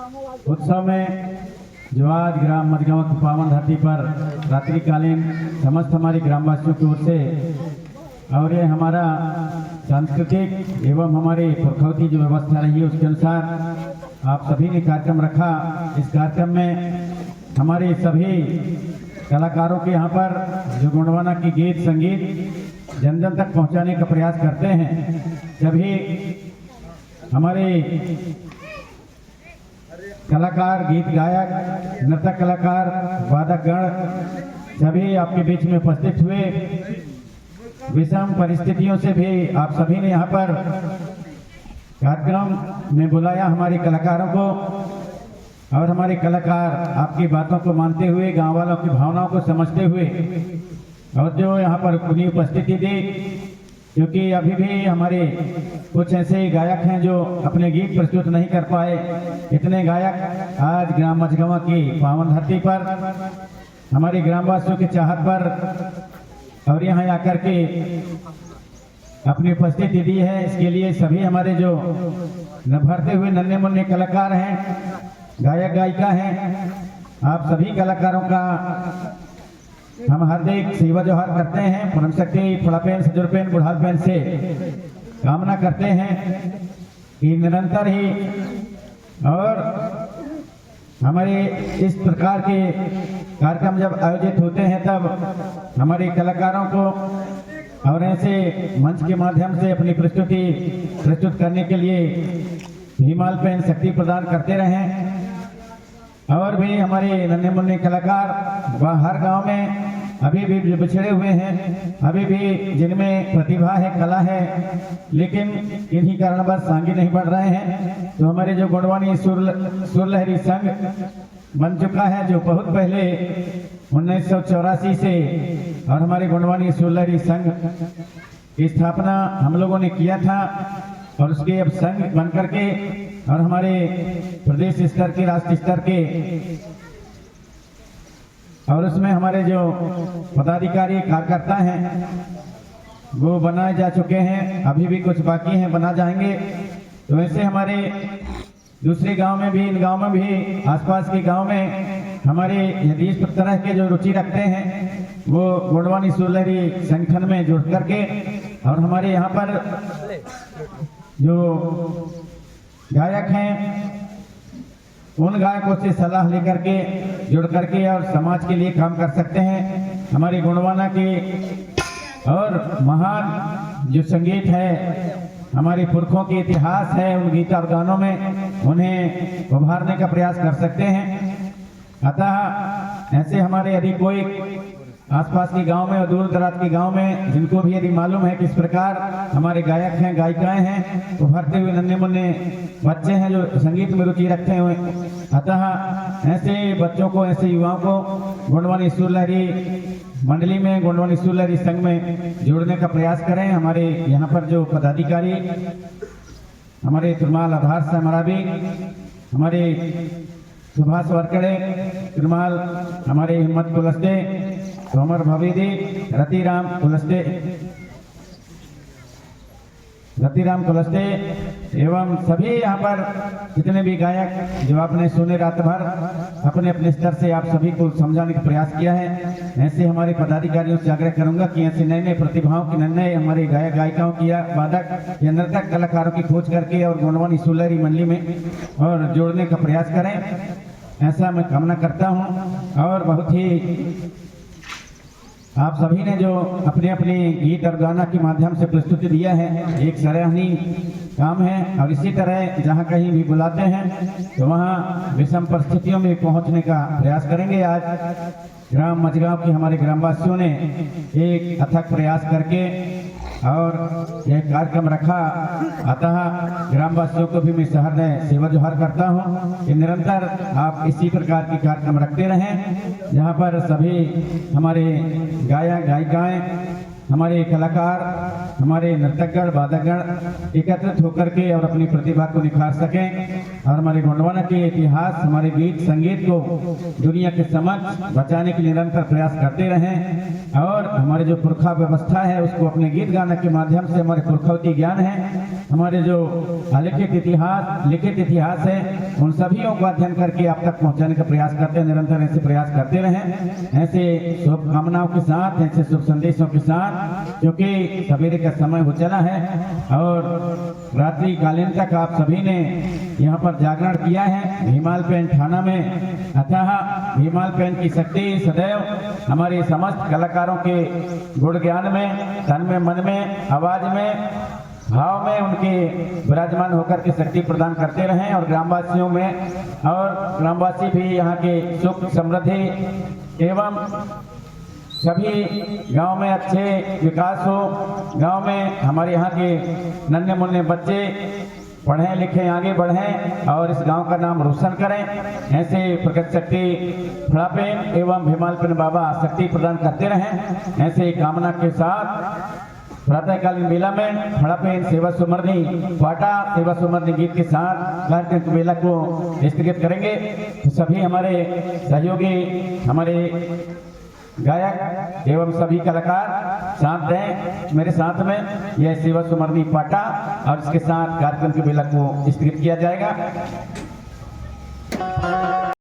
उत्सव में जो आज ग्राम मझगांव की पावन धरती पर रात्रिकालीन समस्त हमारे ग्रामवासियों की ओर से और ये हमारा सांस्कृतिक एवं हमारे पुरखों की जो व्यवस्था रही है उसके अनुसार आप सभी ने कार्यक्रम रखा। इस कार्यक्रम में हमारे सभी कलाकारों के यहाँ पर जो गुणवाना की गीत संगीत जन जन तक पहुँचाने का प्रयास करते हैं। सभी हमारे कलाकार, गीत गायक, नृत्य कलाकार, वादक गण सभी आपके बीच में उपस्थित हुए। विषम परिस्थितियों से भी आप सभी ने यहाँ पर कार्यक्रम में बुलाया हमारे कलाकारों को और हमारे कलाकार आपकी बातों को मानते हुए, गांव वालों की भावनाओं को समझते हुए और जो यहाँ पर पूरी उपस्थिति दी, क्योंकि अभी भी हमारे कुछ ऐसे गायक हैं जो अपने गीत प्रस्तुत नहीं कर पाए। इतने गायक आज ग्राम मझगांव की पावन धरती पर हमारे ग्रामवासियों की चाहत पर और यहाँ आकर के अपनी उपस्थिति दी है। इसके लिए सभी हमारे जो भरते हुए नन्हे मुन्ने कलाकार हैं, गायक गायिका हैं, आप सभी कलाकारों का हम हार्दिक सेवा जोहार करते हैं। परम शक्ति फड़ापेन सजुरपेन बुढ़ालपेन से कामना करते हैं कि निरंतर ही और हमारे इस प्रकार के कार्यक्रम जब आयोजित होते हैं तब हमारे कलाकारों को और ऐसे मंच के माध्यम से अपनी प्रस्तुति प्रस्तुत करने के लिए हिमाल पेन शक्ति प्रदान करते रहें। और भी हमारे नन्हे मुन्ने कलाकार वह हर गांव में अभी भी बिछड़े हुए हैं, अभी भी जिनमें प्रतिभा है, कला है, लेकिन इन्हीं कारणवश आगे नहीं बढ़ रहे हैं। तो हमारे जो गुणवानी सुरलहरी संघ बन चुका है, जो बहुत पहले 1984 से और हमारे गुणवानी सुरलहरी संघ की स्थापना हम लोगों ने किया था और उसके अब संघ बन करके और हमारे प्रदेश स्तर के, राष्ट्रीय स्तर के और उसमें हमारे जो पदाधिकारी कार्यकर्ता हैं वो बनाए जा चुके हैं, अभी भी कुछ बाकी हैं, बना जाएंगे। तो ऐसे हमारे दूसरे गांव में भी, इन गांव में भी, आसपास के गांव में हमारे यदि इस तरह के जो रुचि रखते हैं वो गुणवानी सुरलहरी संगठन में जुड़ करके और हमारे यहाँ पर जो गायक हैं उन गायकों से सलाह लेकर के जुड़ करके और समाज के लिए काम कर सकते हैं। हमारे गुणवाना के और महान जो संगीत है, हमारे पुरखों के इतिहास है, उन गीत और गानों में उन्हें उभारने का प्रयास कर सकते हैं। अतः ऐसे हमारे यदि कोई आसपास के गांव में और दूर दराज के गांव में जिनको भी यदि मालूम है किस प्रकार हमारे गायक हैं, गायिकाएं हैं, तो भरते हुए नन्हे मुन्ने बच्चे हैं जो संगीत में रुचि रखते हुए, अतः ऐसे बच्चों को, ऐसे युवाओं को गुणवानी सुरलहरी मंडली में, गुणवानी सुरलहरी संघ में जोड़ने का प्रयास करें। हमारे यहाँ पर जो पदाधिकारी हमारे तिरुमाल आधार से हमारा भी, हमारे सुभाष वरकड़े तिरुमाल, हमारे हिम्मत कुलस्ते, तोमर भवेदी, रतिराम कुलस्ते एवं सभी यहाँ पर जितने भी गायक जो आपने सुने रात भर अपने अपने स्तर से आप सभी को समझाने का प्रयास किया है। ऐसे हमारे पदाधिकारियों से आग्रह करूंगा कि ऐसे नए नए प्रतिभाओं की, नए हमारे गायक गायिकाओं की या वादक या नर्तक कलाकारों की खोज करके और गुणवानी सुरलहरी मंडली में और जोड़ने का प्रयास करें, ऐसा मैं कामना करता हूँ। और बहुत ही आप सभी ने जो अपने अपने गीत और गाना के माध्यम से प्रस्तुति दिया है, एक सराहनीय काम है। और इसी तरह जहाँ कहीं भी बुलाते हैं तो वहाँ विषम परिस्थितियों में पहुँचने का प्रयास करेंगे। आज ग्राम मझगांव के हमारे ग्रामवासियों ने एक अथक प्रयास करके और यह कार्यक्रम रखा, अतः ग्रामवासियों को भी मैं सहृदय सेवा जोहार करता हूँ कि निरंतर आप इसी प्रकार के कार्यक्रम रखते रहें, जहाँ पर सभी हमारे गायक गायिकाएं, हमारे कलाकार हमारे नर्तकगण वादकगण एकत्रित होकर के और अपनी प्रतिभा को निखार सकें और हमारे गोंडवाना के इतिहास, हमारे गीत संगीत को दुनिया के समक्ष बचाने के निरंतर प्रयास करते रहें और हमारे जो पुरखा व्यवस्था है उसको अपने गीत गाने के माध्यम से हमारे पुरखौती ज्ञान है, हमारे जो लिखित इतिहास है, उन सभी को अध्ययन करके आप तक पहुंचाने का प्रयास करते हैं। निरंतर ऐसे प्रयास करते रहें, ऐसे शुभकामनाओं के साथ, ऐसे शुभ संदेशों के साथ, क्योंकि सवेरे का समय हो चला है और रात्रि कालीन तक आप सभी ने यहाँ पर जागरण किया है भीमाल पेन थाना में। अतः भीमाल पेन की शक्ति सदैव हमारे समस्त कलाकारों के गुण ज्ञान में, तन में, मन में, आवाज में, भाव में उनके विराजमान होकर के शक्ति प्रदान करते रहें और ग्रामवासियों में और ग्रामवासी भी यहाँ के सुख समृद्धि एवं सभी गांव में अच्छे विकास हो, गांव में हमारे यहाँ के नन्हे मुन्ने बच्चे पढ़ें लिखें आगे बढ़ें और इस गांव का नाम रोशन करें। ऐसे प्रगत शक्ति फड़ापेन एवं भीमाल पेन बाबा शक्ति प्रदान करते रहें। ऐसे कामना के साथ प्रातःकालीन मेला में फड़ापेन सेवा सुमरनी पाटा सेवा सुमरनी गीत के साथ कार्यक्रम मेला को स्थगित करेंगे। तो सभी हमारे सहयोगी, हमारे गायक एवं सभी कलाकार साथ दें मेरे साथ में। यह सेवा सुमरनी पाटा और इसके साथ कार्यक्रम के मेला को स्थगित किया जाएगा।